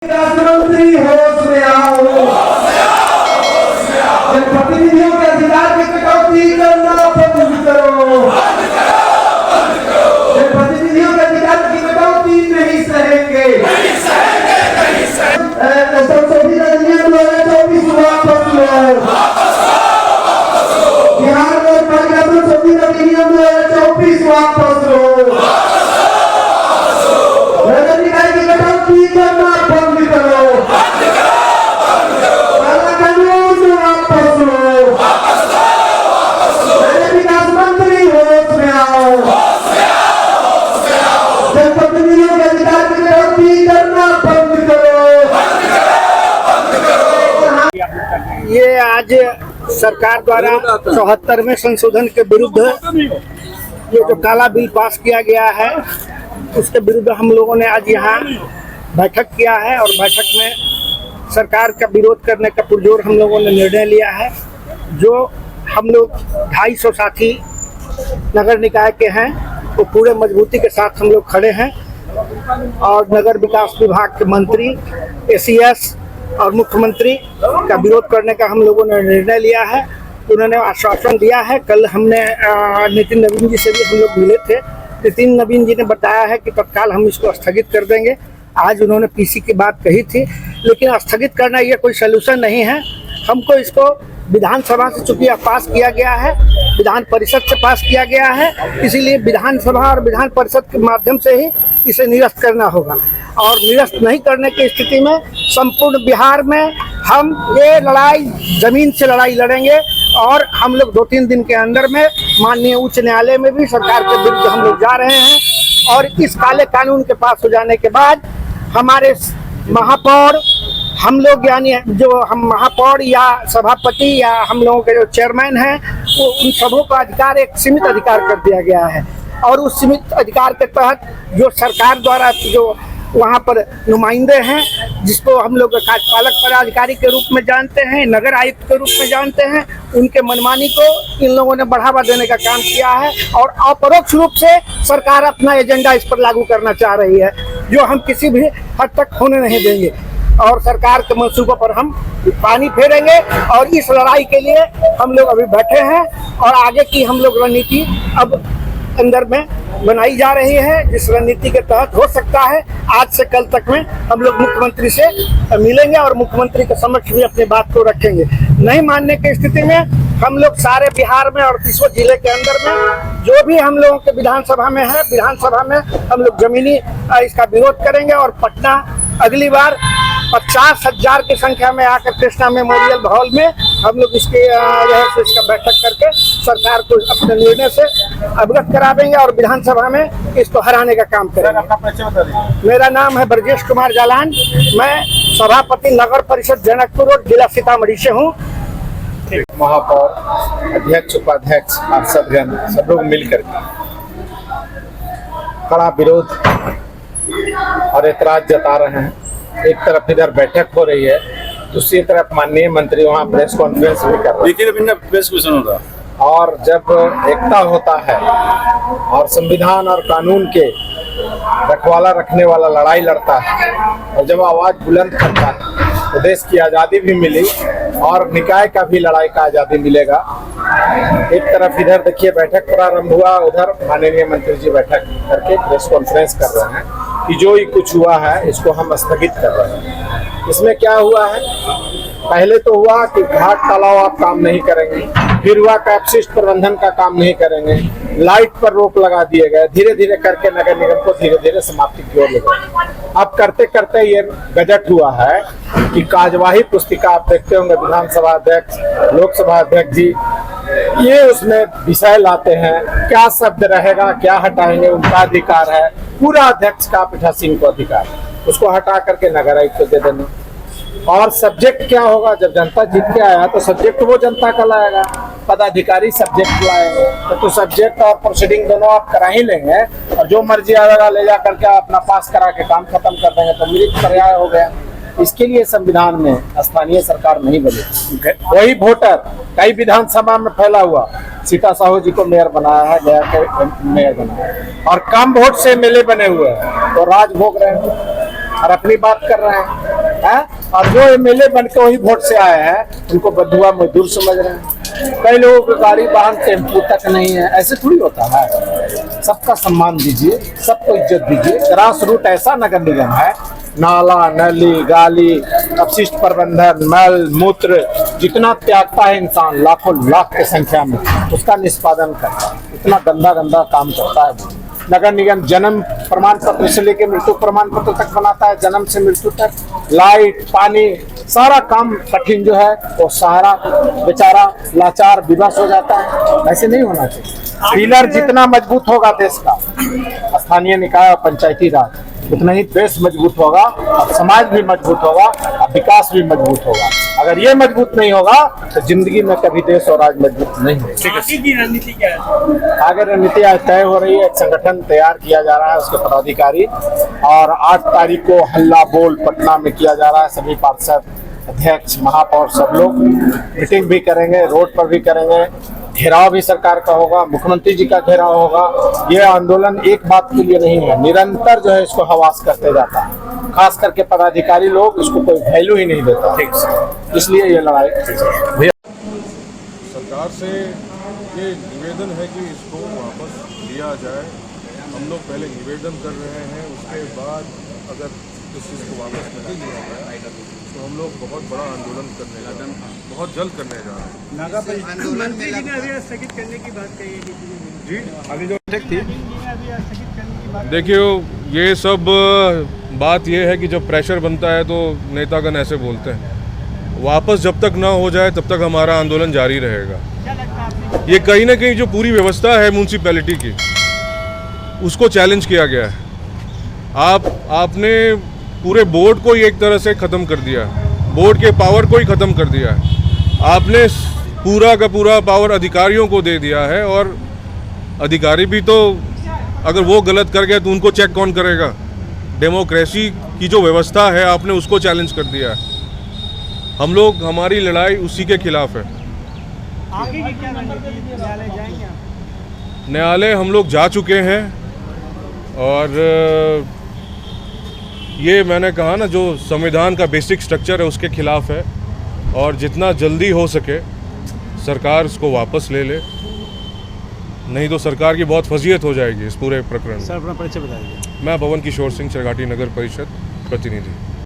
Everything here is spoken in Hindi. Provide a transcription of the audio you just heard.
मंत्री होश में आओ, जनप्रतिनिधियों के अधिकार की कटौती करना बंद करो, जनप्रतिनिधियों के अधिकार की कटौती नहीं सहेंगे, संशोधित अधिनियम 2024 वापस लो, बिहार में पालिका संशोधित अधिनियम 2024 वापस लो, नगर निकाय की कटौती करना बंद करो, काला कानून वापस लो, विकास मंत्री होश में आओ, जनप्रतिनिधियों के अधिकार की कटौती करना बंद करो। ये आज सरकार द्वारा 74वें संशोधन के विरुद्ध ये जो काला बिल पास किया गया है उसके विरुद्ध हम लोगों ने आज यहाँ बैठक किया है और बैठक में सरकार का विरोध करने का पुरजोर हम लोगों ने निर्णय लिया है। जो हम लोग 250 साथी नगर निकाय के हैं वो पूरे मजबूती के साथ हम लोग खड़े हैं और नगर विकास विभाग के मंत्री एसीएस और मुख्यमंत्री का विरोध करने का हम लोगों ने निर्णय लिया है। उन्होंने आश्वासन दिया है। कल हमने नितिन नवीन जी से भी हम लोग मिले थे। नितिन नवीन जी ने बताया है कि तत्काल हम इसको स्थगित कर देंगे। आज उन्होंने पीसी की बात कही थी, लेकिन स्थगित करना ये कोई सलूशन नहीं है। हमको इसको विधानसभा से चूंकि पास किया गया है, विधान परिषद से पास किया गया है, इसीलिए विधानसभा और विधान परिषद के माध्यम से ही इसे निरस्त करना होगा। और निरस्त नहीं करने की स्थिति में संपूर्ण बिहार में हम ये लड़ाई जमीन से लड़ाई लड़ेंगे और हम लोग 2-3 दिन के अंदर में माननीय उच्च न्यायालय में भी सरकार के विरुद्ध हम लोग जा रहे हैं। और इस काले कानून के पास हो जाने के बाद हमारे महापौर हम लोग यानी जो हम महापौर या सभापति या हम लोगों के जो चेयरमैन हैं वो उन सबों का अधिकार एक सीमित अधिकार कर दिया गया है। और उस सीमित अधिकार के तहत जो सरकार द्वारा जो वहाँ पर नुमाइंदे हैं जिसको हम लोग कार्यपालक पदाधिकारी के रूप में जानते हैं, नगर आयुक्त के रूप में जानते हैं, उनके मनमानी को इन लोगों ने बढ़ावा देने का काम किया है और अपरोक्ष रूप से सरकार अपना एजेंडा इस पर लागू करना चाह रही है, जो हम किसी भी हद तक होने नहीं देंगे। और सरकार के मंसूबों पर हम पानी फेरेंगे और इस लड़ाई के लिए हम लोग अभी बैठे हैं और आगे की हम लोग रणनीति अब अंदर में बनाई जा रही है, जिस रणनीति के तहत हो सकता है आज से कल तक में हम लोग मुख्यमंत्री से मिलेंगे और मुख्यमंत्री के समक्ष भी अपनी बात को रखेंगे। नहीं मानने की स्थिति में हम लोग सारे बिहार में और 38 जिले के अंदर में जो भी हम लोगों के विधानसभा में है, विधानसभा में हम लोग जमीनी इसका विरोध करेंगे और पटना अगली बार 50,000 की संख्या में आकर कृष्णा मेमोरियल हॉल में हम लोग इसके इसका बैठक करके सरकार को अपने निर्णय से अवगत करावेंगे और विधानसभा में इसको हराने का काम करेंगे। मेरा नाम है ब्रजेश कुमार जालान, मैं सभापति नगर परिषद जनकपुर रोड जिला सीतामढ़ी से हूँ। महापौर, अध्यक्ष, उपाध्यक्ष, पार्षदगण सब लोग मिलकर कड़ा विरोध और ऐतराज जता रहे हैं। एक तरफ इधर बैठक हो रही है, दूसरी तरफ माननीय मंत्री वहाँ प्रेस कॉन्फ्रेंस भी कर रहे हैं। प्रेस होता और जब एकता होता है और संविधान और कानून के रखवाला रखने वाला लड़ाई लड़ता है और जब आवाज बुलंद करता है तो देश की आज़ादी भी मिली और निकाय का भी लड़ाई का आज़ादी मिलेगा। एक तरफ इधर देखिए बैठक प्रारंभ हुआ, उधर माननीय मंत्री जी बैठक करके प्रेस कॉन्फ्रेंस कर रहे हैं कि जो ही कुछ हुआ है इसको हम स्थगित कर रहे हैं। इसमें क्या हुआ है, पहले तो हुआ कि घाट तालाब आप काम नहीं करेंगे, फिर हुआ कि अपशिष्ट प्रबंधन का काम नहीं करेंगे, लाइट पर रोक लगा दिए गए, धीरे धीरे करके नगर निगम को धीरे धीरे समाप्ति की ओर ले गए। अब करते करते ये गजट हुआ है कि कार्यवाही पुस्तिका आप देखते होंगे, विधानसभा अध्यक्ष, लोकसभा अध्यक्ष जी ये उसमें विषय लाते हैं, क्या शब्द रहेगा, क्या हटाएंगे, उनका अधिकार है। पूरा अध्यक्ष का पीठासीन को अधिकार है, उसको हटा करके नगर आयुक्त को दे देना। और सब्जेक्ट क्या होगा, जब जनता जीत के आया तो सब्जेक्ट वो जनता का लाएगा, पदाधिकारी सब्जेक्ट लाएंगे, तो सब्जेक्ट और प्रोसीडिंग दोनों आप करा ही लेंगे और जो मर्जी आएगा ले जा करके अपना पास करा के काम खत्म कर देंगे तो मृत पर्याय हो गया। इसके लिए संविधान में स्थानीय सरकार नहीं बनी। वही वोटर कई विधानसभा में फैला हुआ सीता साहू जी को मेयर बनाया है, गया के मेयर बनाया है, और कम वोट से एमएलए बने हुए हैं तो राज भोग रहे हैं। और अपनी बात कर रहे हैं? और जो एमएलए बन के वही वोट से आए हैं उनको बदुआ मजदूर समझ रहे हैं। कई लोगों की गाड़ी वाहन टेम्पू तक नहीं है, ऐसे थोड़ी होता है। सबका सम्मान दीजिए, सबको इज्जत दीजिए। ग्रास रूट ऐसा नगर निगम है, नाला नली गाली अपशिष्ट प्रबंधन मल मूत्र जितना त्यागता है इंसान लाखों लाख की संख्या में, उसका निष्पादन करता है। इतना गंदा गंदा काम करता है वो। नगर निगम जन्म प्रमाण पत्र से लेकर मृत्यु प्रमाण पत्र तक बनाता है, जन्म से मृत्यु तक, लाइट पानी सारा काम कठिन जो है वो सारा बेचारा लाचार विवश हो जाता है। ऐसे नहीं होना चाहिए। पिलर जितना मजबूत होगा देश का, स्थानीय निकाय और पंचायती राज, उतना ही देश मजबूत होगा और समाज भी मजबूत होगा और विकास भी मजबूत होगा। अगर ये मजबूत नहीं होगा तो जिंदगी में कभी देश और राज मजबूत नहीं होगा। आगे की रणनीति क्या है? आगे रणनीति आज तय हो रही है। एक संगठन तैयार किया जा रहा है, उसके पदाधिकारी, और 8 तारीख को हल्ला बोल पटना में किया जा रहा है। सभी पार्षद अध्यक्ष महापौर सब लोग मीटिंग भी करेंगे, रोड पर भी करेंगे, घेराव भी सरकार का होगा, मुख्यमंत्री जी का घेराव होगा। ये आंदोलन एक बात के लिए नहीं है, निरंतर जो है इसको हवास करते जाता है। खास करके पदाधिकारी लोग इसको कोई वैल्यू ही नहीं देता, इसलिए ये लड़ाई भैया। सरकार से ये निवेदन है कि इसको वापस लिया जाए। हम लोग पहले निवेदन कर रहे हैं, उसके बाद अगर इस चीज़ को वापस नहीं लिया जाए तो हम लोग बहुत बड़ा आंदोलन करने जा रहे हैं, बहुत जल्द करने जा रहे हैं। मंत्री जी ने अभी स्थगित करने की बात कही है जी अभी जो ठीक थी, देखिए ये सब बात ये है कि जब प्रेशर बनता है तो नेतागण ऐसे बोलते हैं। वापस जब तक ना हो जाए तब तक हमारा आंदोलन जारी रहेगा। ये कहीं ना कहीं जो पूरी व्यवस्था है म्यूनसिपैलिटी की, उसको चैलेंज किया गया है। आपने पूरे बोर्ड को ही एक तरह से ख़त्म कर दिया, बोर्ड के पावर को ही ख़त्म कर दिया है। आपने पूरा का पूरा पावर अधिकारियों को दे दिया है, और अधिकारी भी तो अगर वो गलत कर गए तो उनको चेक कौन करेगा? डेमोक्रेसी की जो व्यवस्था है आपने उसको चैलेंज कर दिया है। हम लोग, हमारी लड़ाई उसी के खिलाफ है। आगे की क्या रणनीति? न्यायालय जाएंगे आप? न्यायालय हम लोग जा चुके हैं, और ये मैंने कहा ना, जो संविधान का बेसिक स्ट्रक्चर है उसके खिलाफ है, और जितना जल्दी हो सके सरकार इसको वापस ले ले, नहीं तो सरकार की बहुत फजीयत हो जाएगी इस पूरे प्रकरण में। सर अपना परिचय बताइए। मैं पवन किशोर सिंह, चरघाटी नगर परिषद प्रतिनिधि।